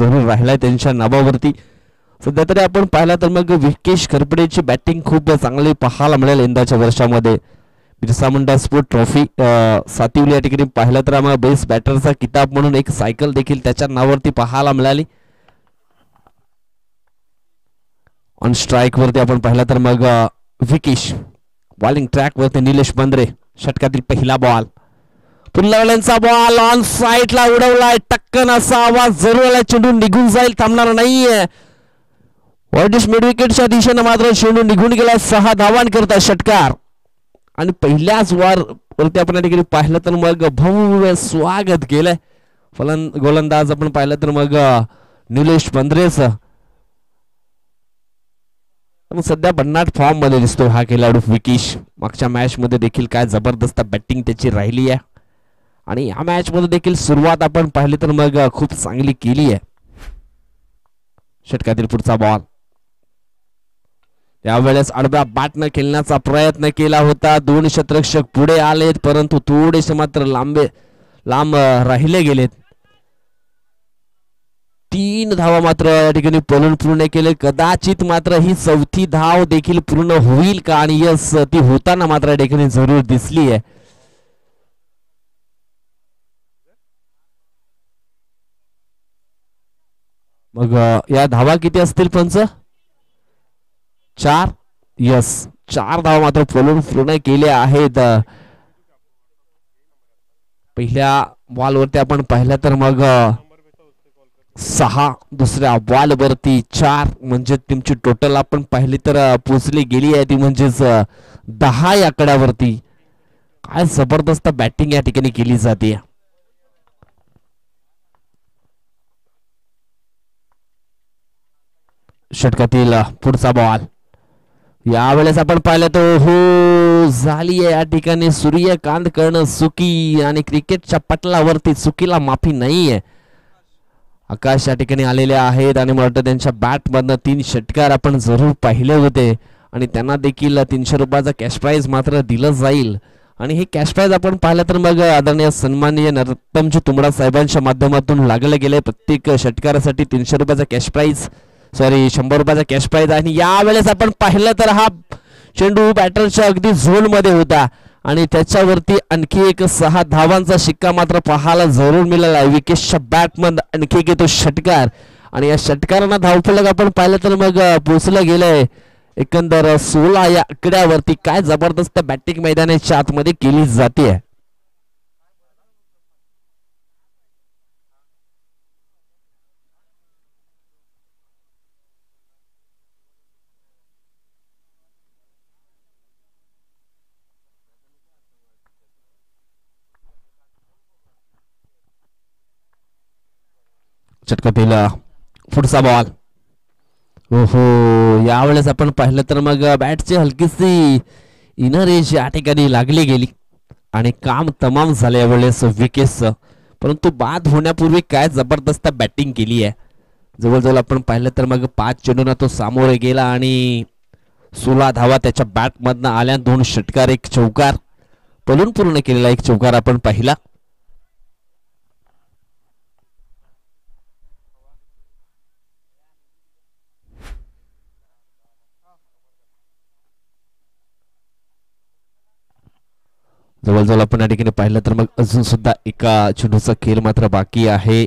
जरूर राहिलाय त्यांच्या नावावरती. सध्या तरी आपण पाहिला तर मग विकेश खरपडेची बॅटिंग खूप चांगली पाहायला मिळेल यंदाच्या वर्षामध्ये. बिरसा मुंडा स्पोर्ट ट्रॉफी सातिवली या ठिकाणी पाहिलं तर आम्हाला बेस्ट बॅटरचा किताब म्हणून एक सायकल देखील त्याच्या नावावरती पाहायला मिळाली. ऑन स्ट्राईक वरती आपण पाहिलं तर मग विकेश, बॉलिंग ट्रॅक वरती निलेश बंद्रे, षटकातील पहिला बॉल, पुल्लावाल्यांचा बॉल ऑन साईडला उडवलाय, टक्कन असा आवाज जरूर आला, चेंडू निघून जाईल, थांबणार नाहीये. वाईडिश मिड विकेटच्या दिशेने मात्र चेंडू निघून गेला. 6 धावांकरता षटकार आणि पहिल्याच वरती आपण या ठिकाणी पाहिलं तर मग भव्य स्वागत केलंय गोलंदाज आपण पाहिलं तर मग निलेश बंद्रेच. सध्या भन्नाट फॉर्म मध्ये दिसतो हा खेळाडू विकेश. मागच्या मॅच मध्ये देखील काय जबरदस्त बॅटिंग त्याची राहिली आहे आणि या मॅच मध्ये देखील सुरुवात आपण पाहिली तर मग खूप चांगली केली आहे. षटकातील पुढचा बॉल, यावेळेस आडव्या बॅटने खेळण्याचा प्रयत्न केला होता. 2 षटरक्षक पुढे आलेत परंतु थोडेसे मात्र लांब राहिले गेलेत. 3 धावा मात्र या ठिकाणी पळून पूर्ण केले. कदाचित मात्र ही 4थी धाव देखील पूर्ण होईल का, आणि यस ती होताना मात्र या ठिकाणी जरूर दिसली आहे. मग या धावा किती असतील पंच? 4. यस, 4 धावा मात्र पळून पूर्ण केल्या आहेत. पहिल्या बॉलवरती आपण पाहिलं तर मग 6, दुसऱ्या बॉल वरती 4, म्हणजे तुमची टोटल आपण पाहिली तर पोचली गेली आहे ती म्हणजेच 10 या आकड्यावरती. काय जबरदस्त बॅटिंग या ठिकाणी केली जाते. षटकातील पुढचा बॉल, यावेळेस आपण पाहिलं तर हो झाली आहे या ठिकाणी सूर्यकांत करणं चुकी, आणि क्रिकेटच्या पटलावरती चुकीला माफी नाहीये. आकाश या ठिकाणी आलेले आहेत आणि मला वाटतं त्यांच्या बॅटमधनं 3 षटकार आपण जरूर पाहिले होते आणि त्यांना देखील 300 रुपयाचा कॅश प्राइज मात्र दिलं जाईल. आणि हे कॅश प्राइज आपण पाहिलं तर मग आदरणीय सन्माननीय नरोत्तमजी तुंबडा साहेबांच्या माध्यमातून लागले गेले. प्रत्येक षटकारासाठी 300 रुपयाचा कॅश प्राइज, 100 रुपयाचा कॅश प्राइज. आणि यावेळेस आपण पाहिलं तर हा चेंडू बॅटरच्या अगदी झोन मध्ये होता आणि त्याच्यावरती आणखी एक 6 धावांचा शिक्का मात्र पाहायला जरूर मिळाला. विकेशच्या बॅटमध्ये आणखी एक येतो षटकार आणि या षटकारांना धावफलक आपण पाहिलं तर मग पोचलं गेलंय एकंदर 16 या आकड्यावरती. काय जबरदस्त बॅटिंग मैदानाच्या आतमध्ये केली जाते. षटकातील पुढचा बॉल, ओहो यावेळेस आपण पाहिलं तर मग बॅटची हलकीशी इनर एज या ठिकाणी लागली गेली आणि काम तमाम झालं यावेळेस विकेटचं. परंतु बाद होण्यापूर्वी काय जबरदस्त बॅटिंग केली आहे. जवळजवळ आपण पाहिलं तर मग 5 चेंडूंना तो सामोरे गेला आणि 16 धावा त्याच्या बॅटमधनं आल्या. 2 षटकार, 1 चौकार, पळून पूर्ण केलेला 1 चौकार आपण पाहिला. जवळजवळ आपण या ठिकाणी पाहिलं तर मग अजून सुद्धा एका चेंडूचा खेळ मात्र बाकी आहे.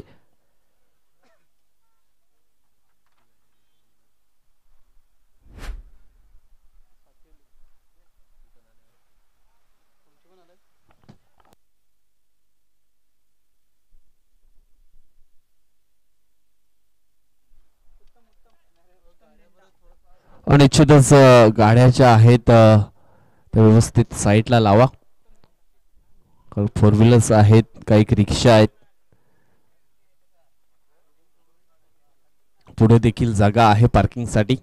निश्चितच गाड्या आहेत त्या व्यवस्थित साईडला लावा. 4 व्हीलर्स आहेत, काही रिक्षा आहेत, पुढे देखील जागा आहे पार्किंग साठी.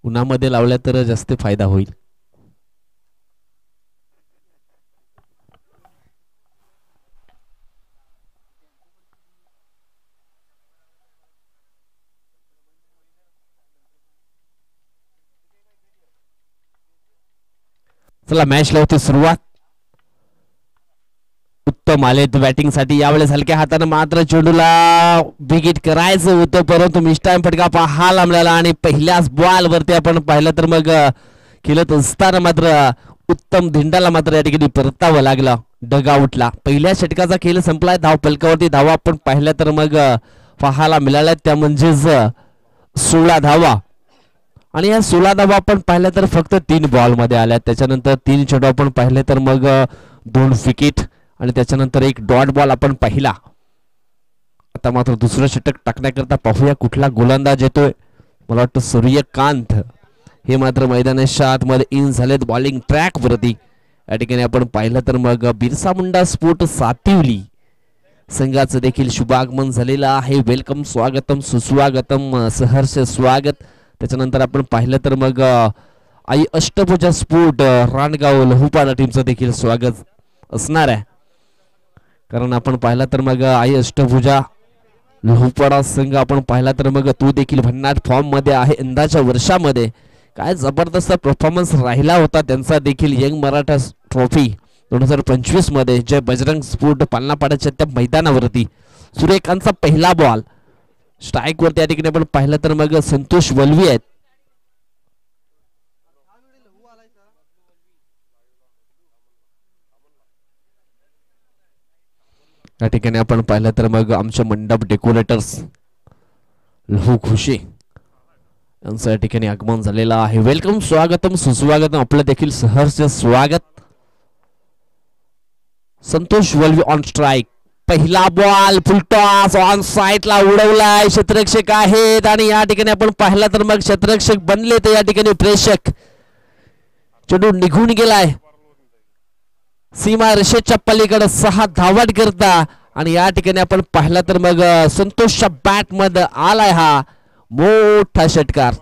उन्हामध्ये लावल्या तर जास्त फायदा होईल. चला मॅचला होती सुरुवात. उत्तम आलेत बॅटिंग साठी यावेळेस. हलक्या हाताने मात्र चेंडूला विकेट करायचं होतं परंतु मिस टाइम फटका पाहायला मिळाला आणि पहिल्याच बॉल वरती आपण पाहिलं तर मग खेळत असताना मात्र उत्तम धिंडाला मात्र या ठिकाणी परतावं लागलं डगआउटला. पहिल्या षटकाचा खेळ संपलाय. धाव फलकावरती धावा आपण पाहिल्या तर मग पाहायला मिळाल्या त्या म्हणजेच 16 धावा आणि या 16 धावा आपण पाहिल्या तर फक्त 3 बॉल मध्ये आल्या. त्याच्यानंतर 3 चेंडू आपण पाहिले तर मग 2 विकेट आणि त्याच्यानंतर 1 डॉट बॉल आपण पाहिला. आता मात्र दुसरं षटक टाकण्याकरता पाहूया कुठला गोलंदाज येतोय. मला वाटतं सूर्यकांत हे मात्र मैदानाच्या आतमध्ये इन झालेत बॉलिंग ट्रॅक वरती. या ठिकाणी आपण पाहिलं तर मग बिरसा मुंडा स्पोर्ट सातिवली संघाचं देखील शुभागमन झालेलं आहे. वेलकम, स्वागतम, सुस्वागतम, सहर्ष स्वागत. त्याच्यानंतर आपण पाहिलं तर मग आई अष्टभुजा स्पोर्ट रानगाव लहुपाडा टीमचं देखील स्वागत असणार आहे. कारण आपण पाहिलं तर मग आई अष्टभुजा लहुपाडा संघ आपण पाहिला तर मग तो देखील भन्नाट फॉर्म मध्ये आहे. यंदाच्या वर्षामध्ये काय जबरदस्त परफॉर्मन्स राहिला होता त्यांचा देखील यंग मराठा ट्रॉफी 2025 मध्ये जे बजरंग स्पोर्ट पालनापाड्याच्या त्या मैदानावरती. सूर्यकांतचा पहिला बॉल स्ट्राईक वरती या ठिकाणी आपण पाहिलं तर मग संतोष वलवी आहेत. या ठिकाणी आपण पाहिलं तर मग आमचे मंडप डेकोरेटर्स लहू खुशी यांचं या ठिकाणी आगमन झालेलं आहे. वेलकम, स्वागतम, सुस्वागतम, आपलं देखील सहर्ष स्वागत. Santosh Valvi on strike. पहिला बॉल फुलटॉस ऑन साईडला उडवलाय. क्षेत्ररक्षक आहेत आणि या ठिकाणी आपण पाहिलं तर मग क्षेत्ररक्षक बनले तर या ठिकाणी प्रेक्षक चेंडू निघून गेलाय सीमा रेषेच्या पलीकडे 6 धावत करता आणि या ठिकाणी आपण पाहिलं तर मग संतोषच्या बॅट मध्ये आलाय हा मोठा षटकार.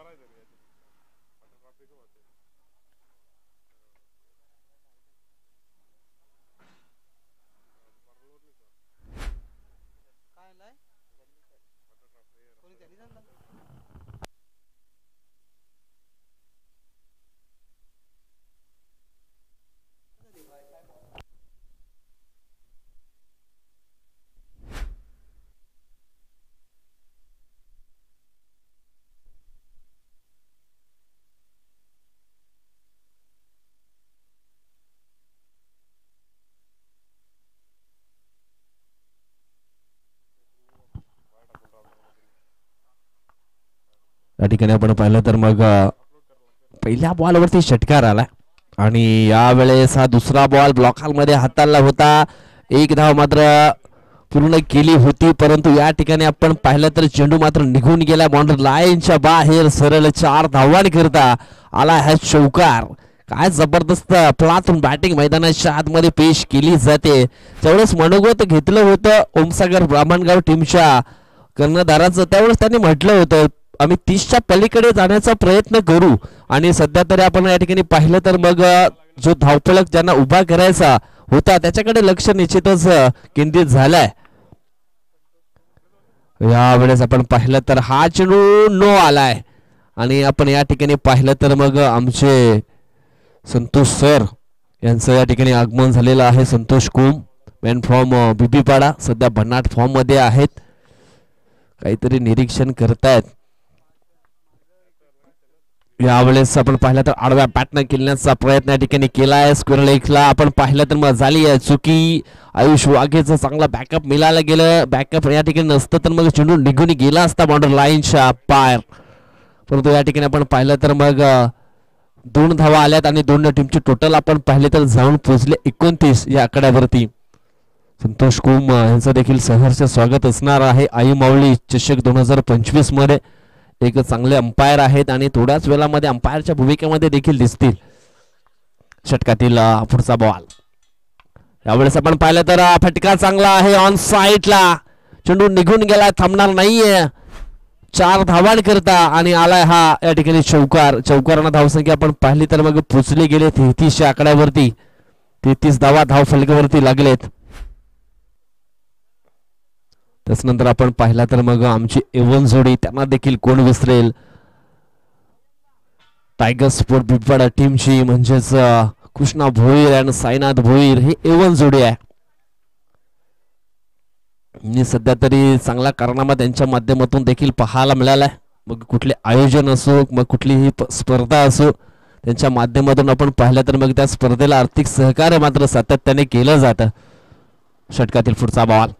या ठिकाणी आपण पाहिलं तर मग पहिल्या बॉलवरती षटकार आला आणि यावेळेस हा दुसरा बॉल ब्लॉक हॉलमध्ये हाताळला होता. 1 धाव मात्र पूर्ण केली होती परंतु या ठिकाणी आपण पाहिलं तर चेंडू मात्र निघून गेला बाउंड्री लाईनच्या बाहेर. सरळ 4 धावांकरता आला हा चौकार. काय जबरदस्त फळातून बॅटिंग मैदानाच्या आतमध्ये पेश केली जाते. त्यावेळेस मनोगत घेतलं होतं ओमसागर ब्राह्मणगाव टीमच्या कर्णधाराचं. त्यावेळेस त्यांनी म्हटलं होतं आम्ही 30च्या पलीकडे जाण्याचा प्रयत्न करू आणि सध्या तरी आपण या ठिकाणी पाहिलं तर मग जो धावफलक ज्यांना उभा करायचा होता त्याच्याकडे लक्ष निश्चितच केंद्रित झालाय. यावेळेस आपण पाहिलं तर हा चेंडू नो आलाय आणि आपण या ठिकाणी पाहिलं तर मग आमचे संतोष सर यांचं या ठिकाणी आगमन झालेलं आहे. संतोष कुम मॅन फ्रॉम बीबीपाडा सध्या भन्नाट फॉर्म मध्ये आहेत. काहीतरी निरीक्षण करतायत. यावेळेस आपण पाहिलं तर आडव्या बॅटनं खेळण्याचा प्रयत्न या ठिकाणी केला आहे. स्क्वेअर लेगला आपण पाहिलं तर मग झाली आहे चुकी. आयुष वाघेचं चांगला बॅकअप मिळायला गेलं. बॅकअप या ठिकाणी नसतं तर मग चेंडू निघून गेला असता बाउंड्री लाईनच्या बाहेर. परंतु या ठिकाणी आपण पाहिलं तर मग 2 धावा आल्यात आणि 2 टीमची टोटल आपण पाहिले तर जाऊन पोहोचले 29 या आकड्यावरती. संतोष कुम यांचं देखील सहर्ष स्वागत असणार आहे. आई माऊली चषक 2025 मध्ये एक चांगले अंपायर आहेत आणि थोड्याच वेळामध्ये अंपायरच्या भूमिकेमध्ये देखील दिसतील. षटकातील पुढचा बॉल यावेळेस आपण पाहिलं तर फटका चांगला आहे ऑन साईडला. चेंडू निघून गेला थांबणार नाहीये. 4 धावांकरता आणि आलाय हा या ठिकाणी चौकार. चौकारांना धावसंख्या आपण पाहिली तर मग पोचले गेले 33 या आकड्यावरती. 33 धावा धाव फलकावरती लागलेत. त्यानंतर आपण पाहिला तर मग आमची एवन जोडी त्यांना देखील कोण विसरेल. टायगर स्पोर्ट बीबीपाडा टीमची म्हणजेच कृष्णा भोईर आणि साईनाथ भोईर हे एवन जोडी आहे. मी सध्या तरी चांगला कारनामा त्यांच्या माध्यमातून देखील पाहायला मिळालाय. मग कुठले आयोजन असो मग कुठलीही स्पर्धा असो त्यांच्या माध्यमातून आपण पाहिलं तर मग त्या स्पर्धेला आर्थिक सहकार्य मात्र सातत्याने केलं जातं. षटकातील पुढचा बॉल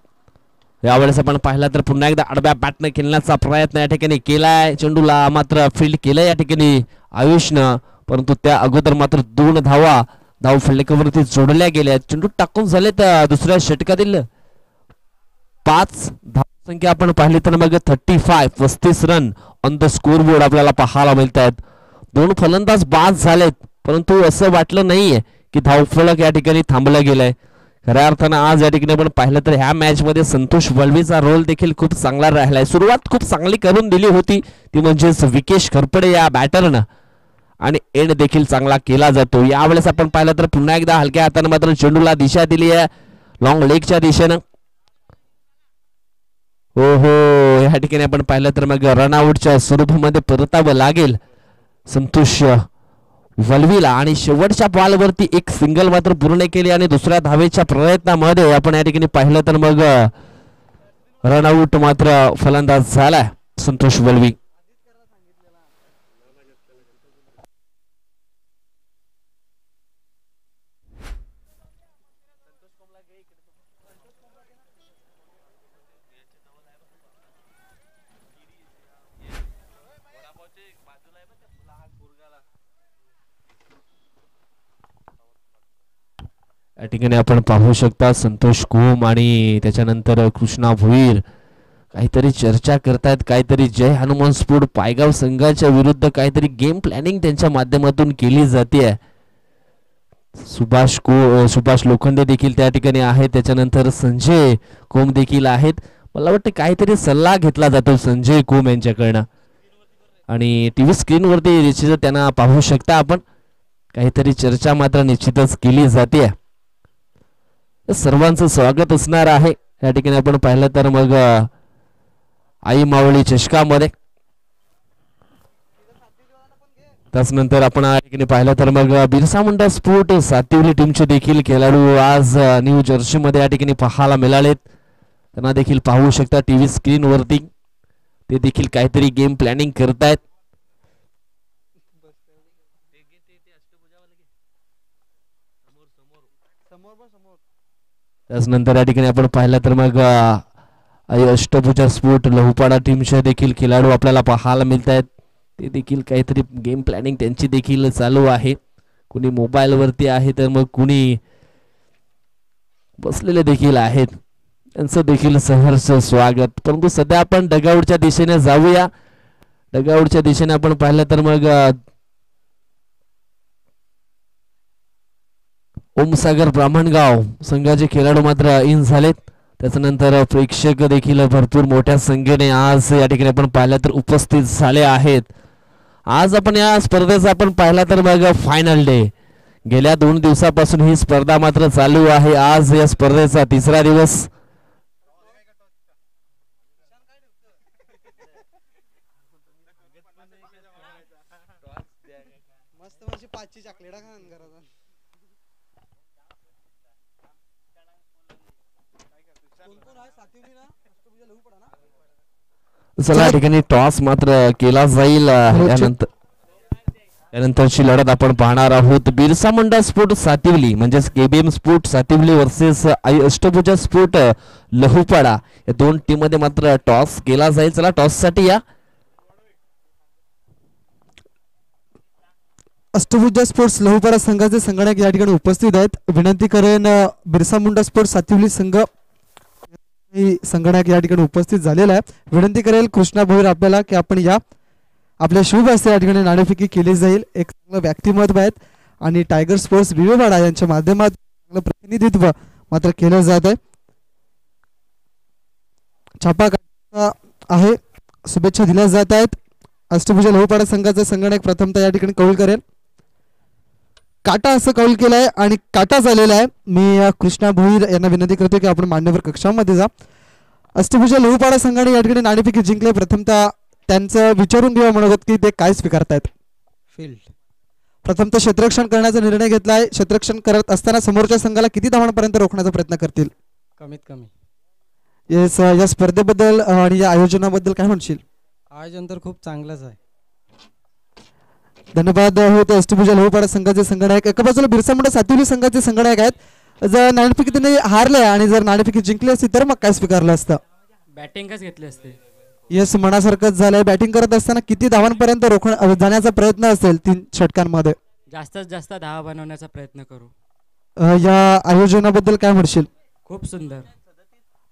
यावेळेस आपण पाहिला तर पुन्हा एकदा आडव्या बॅटने खेळण्याचा प्रयत्न या ठिकाणी केलाय. चेंडूला मात्र फील्ड केलं या ठिकाणी आयुषनं, परंतु त्या अगोदर मात्र 2 धाव फलकावरती जोडल्या गेल्या. चेंडू टाकून झाले तर दुसऱ्या षटकातील 5 धावसंख्या आपण पाहिली तर मग 35 run on the score board आपल्याला पाहायला मिळत आहेत. 2 फलंदाज बाद झालेत, परंतु असं वाटलं नाहीये की धावफलक या ठिकाणी थांबलं गेलंय. खऱ्या अर्थानं आज या ठिकाणी आपण पाहिलं तर ह्या मॅच मध्ये संतोष वळवीचा रोल देखील खूप चांगला राहिलाय. सुरुवात खूप चांगली करून दिली होती ती म्हणजेच विकेश खरपडे या बॅटरनं, आणि एंड देखील चांगला केला जातो. यावेळेस आपण पाहिलं तर पुन्हा एकदा हलक्या हाताने मात्र चेंडूला दिशा दिली आहे लॉंग लेगच्या दिशेनं. हो या ठिकाणी आपण पाहिलं तर मग रनआउटच्या स्वरूपामध्ये परतावं लागेल संतोष वलवीला, आणि शेवटच्या बॉलवरती एक सिंगल मात्र पूर्ण केली आणि दुसऱ्या धावेच्या प्रयत्नामध्ये आपण या ठिकाणी पाहिलं तर मग रनआउट मात्र फलंदाज झालाय संतोष वलवी. या ठिकाणी आपण पाहू शकता संतोष कोम आणि त्याच्यानंतर कृष्णा भोईर काहीतरी चर्चा करतायत, काहीतरी जय हनुमान स्पोर्ट पायगाव संघाच्या विरुद्ध काहीतरी गेम प्लॅनिंग त्यांच्या माध्यमातून केली जाते. सुभाष लोखंडे देखील त्या ठिकाणी आहेत, त्याच्यानंतर संजय कोम देखील आहेत. मला वाटतं काहीतरी सल्ला घेतला जातो संजय कोम यांच्याकडनं, आणि टीव्ही स्क्रीनवरती निश्चितच त्यांना पाहू शकता आपण. काहीतरी चर्चा मात्र निश्चितच केली जाते. सर्वांचं स्वागत असणार आहे या ठिकाणी आपण पाहिलं तर मग आई मावळी चषकामध्ये. त्यानंतर आपण या ठिकाणी पाहिलं तर मग बिरसा मुंडा स्पोर्ट सातिवली टीमचे देखील खेळाडू आज न्यू जर्सी मध्ये या ठिकाणी पाहायला मिळालेत. त्यांना देखील पाहू शकता टीव्ही स्क्रीनवरती. ते देखील काहीतरी गेम प्लॅनिंग करतायत. त्यानंतर या ठिकाणी आपण पाहिलं तर मग अष्टभुजा स्पोर्ट लहुपाडा टीमचे देखील खेळाडू आपल्याला पाहायला मिळत आहेत. ते देखील काहीतरी गेम प्लॅनिंग त्यांची देखील चालू आहे. कुणी मोबाईल वरती आहे तर मग कुणी बसलेले देखील आहेत. त्यांचं देखील सहर्ष स्वागत. परंतु सध्या आपण डगआउटच्या दिशेने जाऊया. डगआउटच्या दिशेने आपण पाहिलं तर मग ओमसागर ब्राह्मणगाव संघाचे खेळाडू मात्र इन झालेत. त्याच्यानंतर प्रेक्षक देखील भरपूर मोठ्या संख्येने आज या ठिकाणी आपण पाहिलं तर उपस्थित झाले आहेत. आज आपण या स्पर्धेचा आपण पाहिला तर मग फायनल डे. गेल्या 2 दिवसापासून ही स्पर्धा मात्र चालू आहे. आज या स्पर्धेचा 3रा दिवस. चला या ठिकाणी टॉस मात्र केला जाईल. यानंतरची लढत आपण पाहणार आहोत. बिरसा मुंडा स्पोर्ट सातिवली म्हणजेच KBM sport Sativali versus Ashtabhuja sport Lahupada या 2 टीम मध्ये मात्र टॉस केला जाईल. चला टॉस साठी या. अष्टभुजा स्पोर्ट्स लहुपाडा संघाचे संगणक या ठिकाणी उपस्थित आहेत. विनंती करेन बिरसा मुंडा स्पोर्ट्स सातिवली संघ संगणक या ठिकाणी उपस्थित झालेला आहे. विनंती करेल कृष्णा भोईर आपल्याला की आपण या आपल्या शुभ हस्ते या ठिकाणी नाणेफेकी केली जाईल. एक चांगलं व्यक्तिमत्व आहेत आणि टायगर स्पोर्ट्स विवेवाडा यांच्या माध्यमातून चांगलं प्रतिनिधित्व मात्र केलं जात आहे. छापा आहे, शुभेच्छा दिल्या जात आहेत. अष्टभुजा लहुपाडा संघाचा संगणक प्रथमतः या ठिकाणी कौल करेल. काटा असं कौल केलंय आणि काटा झालेला आहे. मी कृष्णा भोईर यांना विनंती करतो की आपण मान्यवर कक्षामध्ये जा. अष्टभुजा लहुपाडा संघाने या ठिकाणी नाणेफेकी जिंकले. प्रथमतः त्यांचं विचारून घेऊया म्हणत की ते काय स्वीकारतायत. फील्ड प्रथमतः क्षेत्ररक्षण करण्याचा निर्णय घेतलाय. क्षेत्ररक्षण करत असताना समोरच्या संघाला किती धावांपर्यंत रोखण्याचा प्रयत्न करतील. कमीत कमी या स्पर्धेबद्दल आणि या आयोजनाबद्दल काय म्हणशील? आयोजन तर खूप चांगलंच आहे. धन्यवाद. हो ते अष्टभुजा लहूपाडा संघाचे संघनायक, एका बाजूला बिरसा मुंडा सातिवली संघाचे संघनायक आहेत. जर नाणेफेकी त्यांनी हारले आणि जर नाणेफेकी जिंकली असती तर मग काय स्वीकारलं असतं? बॅटिंगच घेतली असते. येस, मनासारखंच झालंय. बॅटिंग करत असताना किती धावांपर्यंत जाण्याचा प्रयत्न असेल 3 षटकांमध्ये? जास्तीत जास्त धावा बनवण्याचा प्रयत्न करू. या आयोजनाबद्दल काय म्हणशील? खूप सुंदर.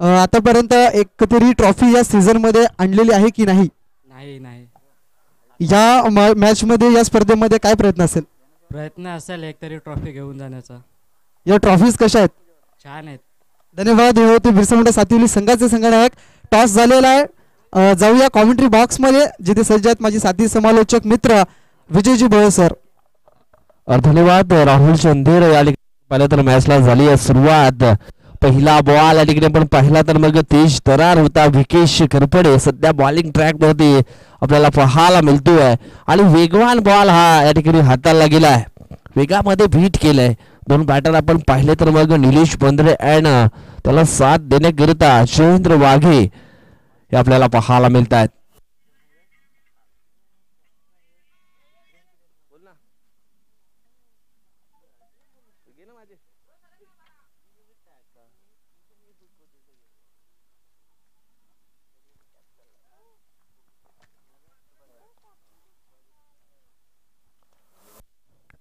आतापर्यंत एक तरी ट्रॉफी या सीझन मध्ये आणलेली आहे की नाही? नाही नाही. या मॅच मध्ये या स्पर्धेमध्ये काय प्रयत्न असेल? प्रयत्न असेल एक तरी ट्रॉफी घेऊन जाण्याचा. या ट्रॉफीज कशा आहेत? छान आहेत. धन्यवाद. हे होते बिरसा मुंडा सातिवली संघाचे संघनायक. टॉस झालेला आहे. जाऊया कॉमेंट्री बॉक्स मध्ये, जिथे सज्ज आहेत माझे साथी समालोचक मित्र विजयजी भोळे सर. धन्यवाद राहुल चंदेर. या पहिल्या तर मॅचला झाली आहे सुरुवात. पहिला बॉल या ठिकाणी आपण पाहिला तर मग तेज तरार होता. विकेश करपडे सध्या बॉलिंग ट्रॅक वरती आपल्याला पाहायला मिळतोय आणि वेगवान बॉल हा या ठिकाणी हाताला गेलाय, वेगामध्ये बीट केलंय. 2 बॅटर आपण पाहिले तर मग निलेश बंद्रे अँड त्याला साथ देण्याकरिता जयेंद्र वाघे हे आपल्याला पाहायला मिळत आहेत.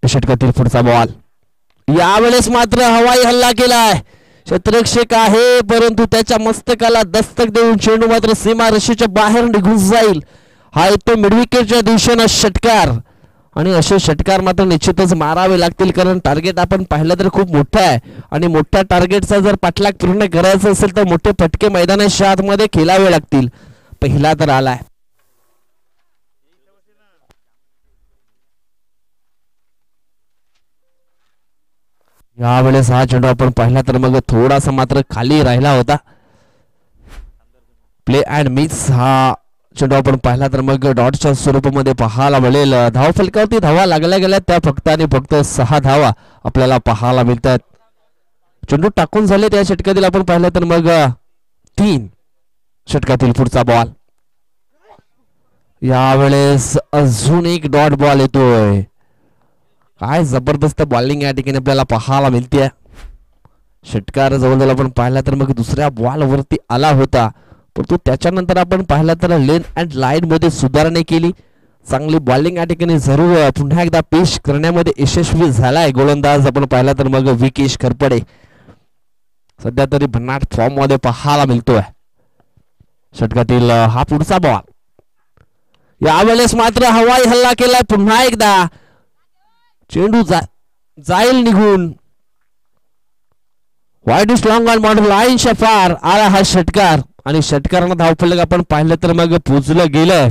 षटकातील पुढचा बॉल, यावेळेस मात्र हवाई हल्ला केलाय. क्षेत्ररक्षक आहे परंतु त्याच्या मस्तकाला दस्तक देऊन चेंडू मात्र सीमारेषेच्या बाहेर निघून जाईल. हा येतो मिडविकेटच्या दिशेनं षटकार आणि असे षटकार मात्र निश्चितच मारावे लागतील, कारण टार्गेट आपण पाहिलं तर खूप मोठं आहे आणि मोठ्या टार्गेटचा जर पाठलाग पूर्ण करायचा असेल तर मोठे फटके मैदानाच्या आतमध्ये खेळावे लागतील. पहिला तर आलाय. यावेळेस हा चेंडू आपण पाहिला तर मग थोडासा मात्र खाली राहिला होता. प्ले अँड मिस हा चेंडू आपण पाहिला तर मग डॉटच्या स्वरूपामध्ये पाहायला मिळेल. धाव फलकावरती धावा लागल्या गेल्या त्या फक्त आणि फक्त 6 धावा आपल्याला पाहायला मिळतात. चेंडू टाकून झाले त्या षटकातील आपण पाहिलं तर मग 3. षटकातील पुढचा बॉल, यावेळेस अजून एक डॉट बॉल येतोय. काय जबरदस्त बॉलिंग या ठिकाणी आपल्याला पाहायला मिळते. षटकार जवळजवळ आपण पाहिला तर मग दुसऱ्या बॉल वरती आला होता, परंतु त्याच्यानंतर आपण पाहिला तर लेन अँड लाईन मध्ये सुधारणा केली. चांगली बॉलिंग या ठिकाणी जरूर पुन्हा एकदा पेश करण्यामध्ये यशस्वी झालाय गोलंदाज आपण पाहिला तर मग विकेश करपडे. सध्या तरी भन्नाट फॉर्म मध्ये पाहायला मिळतोय. षटकातील हा पुढचा बॉल, यावेळेस मात्र हवाई हल्ला केलाय. पुन्हा एकदा चेंडू जाईल निघून. वाईड लॉंग ऑन बॉर्डर लाईनच्या पार आला हा षटकार आणि षटकारानं धावफलक आपण पाहिलं तर मग पोचलं गेलं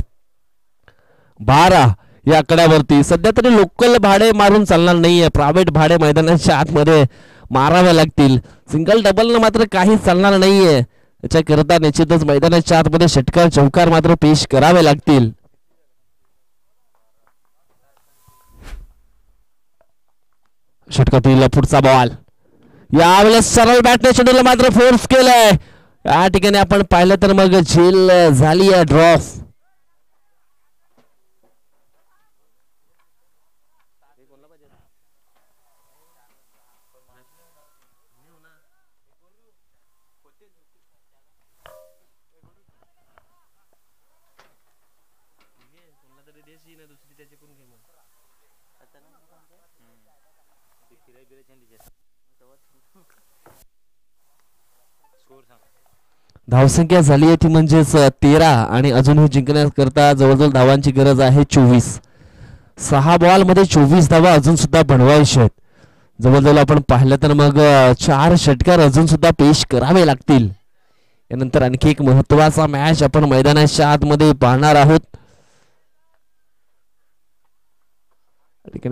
12 या आकड्यावरती. सध्या तरी लोकल भाडे मारून चालणार नाहीये, प्रायव्हेट भाडे मैदानाच्या आतमध्ये मारावे लागतील. सिंगल डबल न मात्र काही चालणार नाहीये. त्याच्याकरता निश्चितच मैदानाच्या आतमध्ये षटकार चौकार मात्र पेश करावे लागतील. षटकातील पुढचा बॉल, यावेळेस सरळ बॅटने चेंडूला मात्र फोर्स केलंय. या ठिकाणी आपण पाहिलं तर मग झेल झाली आहे ड्रॉप. धावसंख्या झाली आहे ती म्हणजेच 13 आणि अजूनही जिंकण्याकरता जवळजवळ धावांची गरज आहे 24. 6 बॉल मध्ये 24 धावा अजून सुद्धा बनवायचे आहेत. जवळजवळ आपण पाहिलं तर मग 4 षटकार अजून सुद्धा पेश करावे लागतील. यानंतर आणखी एक महत्वाचा मॅच आपण मैदानाच्या आतमध्ये पाहणार आहोत.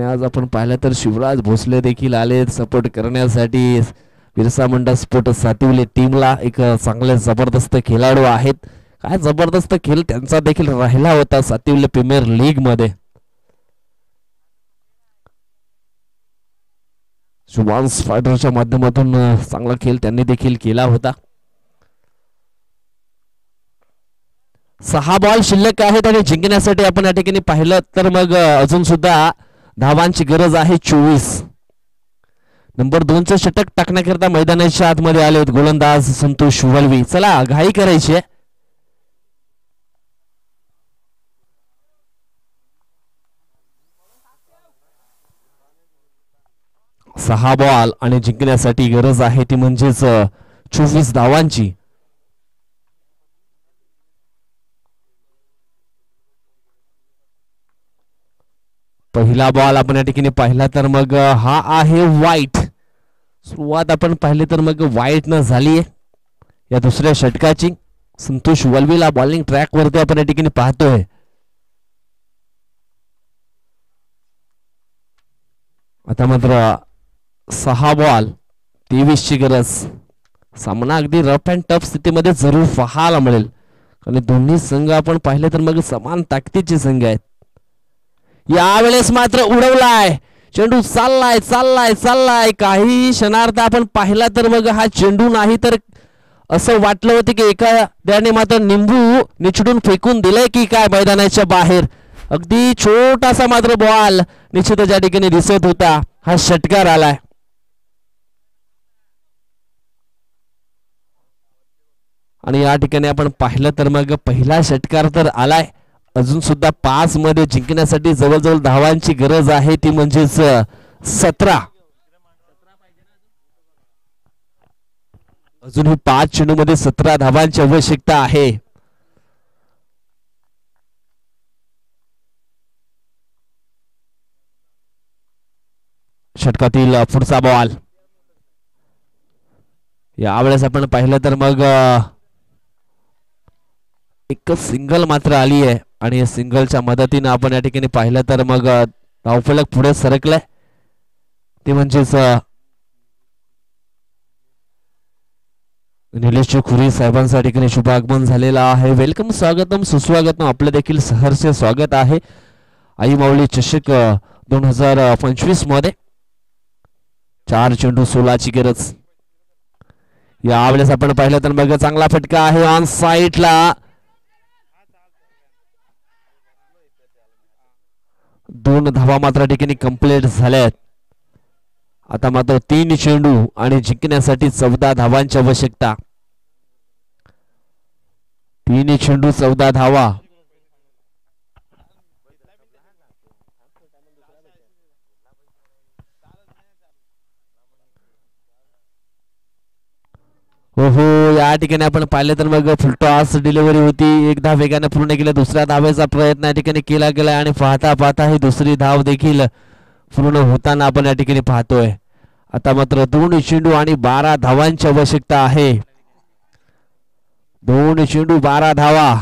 आज आपण पाहिलं तर शिवराज भोसले देखील आले सपोर्ट करण्यासाठी. बिरसा मुंडा स्पोर्ट सातिवली टीमला एक चांगले जबरदस्त खेळाडू आहेत. काय जबरदस्त खेळ त्यांचा देखील राहिला होता सातिवली प्रीमियर लीग मध्ये. शुभांश फायटरच्या माध्यमातून चांगला खेळ त्यांनी देखील केला होता. 6 बॉल शिल्लक आहेत आणि जिंकण्यासाठी आपण या ठिकाणी पाहिलं तर मग अजून सुद्धा धावांची गरज आहे 24. नंबर 2चं षटक टाकण्याकरता मैदानाच्या आतमध्ये आले आहेत गोलंदाज संतोष वलवी. चला घाई करायची आहे. 6 बॉल आणि जिंकण्यासाठी गरज आहे ती म्हणजेच 24 धावांची. पहिला बॉल आपण या ठिकाणी पाहिला तर मग हा आहे वाईट. सुरुवात आपण पाहिली तर मग वाईट न झाली आहे या दुसऱ्या षटकाची. संतोष वलवीला बॉलिंग ट्रॅक वरती आपण या ठिकाणी पाहतोय. आता मात्र 6 बॉल 23 ची गरज. सामना अगदी रफ अँड टफ स्थितीमध्ये जरूर पाहायला मिळेल आणि दोन्ही संघ आपण पाहिले तर मग समान ताकदीचे संघ आहेत. यावेळेस मात्र उडवलाय चेंडू. चाललाय चाललाय चाललाय. काही क्षणार्थ आपण पाहिला तर मग हा चेंडू नाही तर असं वाटलं होतं की एखाद्याने मात्र निंबू निचडून फेकून दिलंय की काय मैदानाच्या बाहेर. अगदी छोटासा मात्र बॉल निश्चितच या ठिकाणी दिसत होता. हा षटकार आलाय. आणि या ठिकाणी आपण पाहिलं तर मग पहिला षटकार तर आलाय. अजून सुद्धा 5 मध्ये जिंकण्यासाठी जवळजवळ धावांची गरज आहे ती म्हणजेच 17. अजूनही 5 चेंडू मध्ये 17 धावांची आवश्यकता आहे. षटकातील पुढचा बॉल. यावेळेस आपण पाहिलं तर मग एक सिंगल मात्र आली आहे आणि या सिंगलच्या मदतीने आपण या ठिकाणी पाहिलं तर मग धावफलक पुढे सरकलाय ते म्हणजेच निलेश खुरी साहेबांच्या ठिकाणी शुभागमन झालेलं आहे. वेलकम, स्वागतम, सुस्वागतम. आपलं देखील सहर्ष स्वागत आहे आई माऊली चषक 2025 मध्ये. 4 चेंडू 16 ची गरज. यावेळेस आपण पाहिलं तर मग चांगला फटका आहे ऑन साइडला. 2 धावा मात्र ठिकाणी कंप्लीट झाल्यात. आता मात्र 3 चेंडू आणि जिंकण्यासाठी 14 धावांची आवश्यकता. 3 चेंडू 14 धावा. हो या ठिकाणी आपण पाहिलं तर मग फुलटॉस डिलिव्हरी होती. एक धाव वेगाने पूर्ण केलं. दुसऱ्या धावेचा प्रयत्न या ठिकाणी केला गेला आणि पाहता पाहता ही दुसरी धाव देखील पूर्ण होताना आपण या ठिकाणी पाहतोय. आता मात्र 2 चेंडू आणि 12 धावांची आवश्यकता आहे. 2 चेंडू 12 धावा.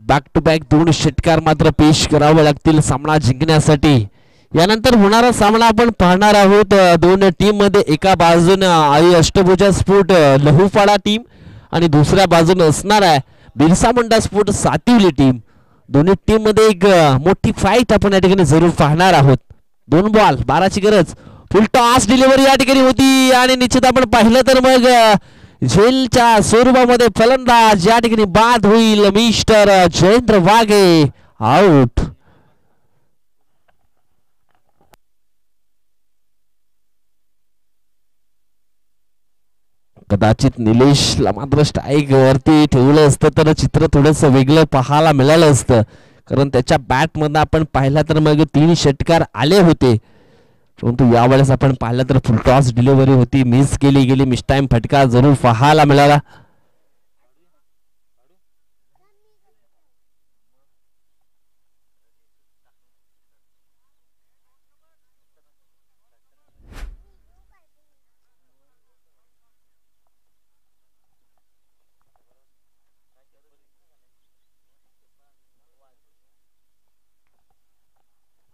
बॅक टू बॅक 2 षटकार मात्र पेश करावे लागतील सामना जिंकण्यासाठी. यानंतर होणारा सामना आपण पाहणार आहोत 2 टीम मध्ये. एका बाजूने आई अष्टभुजा स्पोर्ट लहुपाडा टीम आणि दुसऱ्या बाजूने असणार आहे बिरसा मुंडा स्पोर्ट सातिवली टीम. दोन्ही टीम मध्ये एक मोठी फाईट आपण या ठिकाणी जरूर पाहणार आहोत. 2 बॉल 12 ची गरज. फुल टॉस डिलिव्हरी या ठिकाणी होती आणि निश्चित आपण पाहिलं तर मग झेलच्या स्वरूपामध्ये फलंदाज या ठिकाणी बाद होईल. Mister Jayendra Wahge out. कदाचित निलेशला मात्र स्ट्राईक वरती ठेवलं असतं तर चित्र थोडस वेगळं पाहायला मिळालं असतं. कारण त्याच्या बॅट मधून आपण पाहिला तर मग 3 षटकार आले होते. परंतु यावेळेस आपण पाहिलं तर फुल टॉस डिलिव्हरी होती. मिस केली गेली. मिस टाइम फटका जरूर पाहायला मिळाला.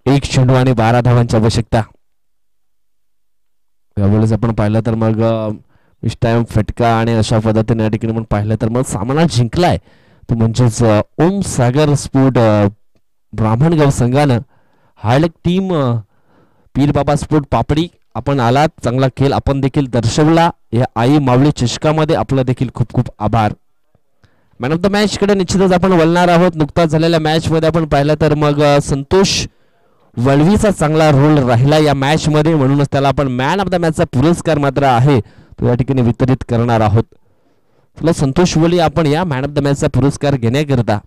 एक चेंडू आणि 12 धावांची आवश्यकता. यावेळेस आपण पाहिलं तर मग मिस टाइम फटका आणि अशा पद्धतीने या ठिकाणी आपण पाहिलं तर मग सामना जिंकलाय तो म्हणजेच ओम सागर स्पोर्ट ब्राह्मणगाव संघानं. हार्ड टीम पीर बाबा स्पोर्ट पापडी आपण आलात. चांगला खेळ आपण देखील दर्शवला. या आई मावळी चषकामध्ये आपला देखील खूप खूप आभार. मॅन ऑफ द मॅच कडे निश्चितच आपण वळणार आहोत. नुकताच झालेल्या मॅच मध्ये आपण पाहिलं तर मग संतोष वळवीचा चांगला रोल राहिला या मॅच मध्ये, म्हणूनच त्याला आपण मॅन ऑफ द मॅचचा पुरस्कार मात्र आहे तो या ठिकाणी वितरित करणार आहोत. तुला संतोष वळवी आपण या मॅन ऑफ द मॅचचा पुरस्कार घेण्याकरता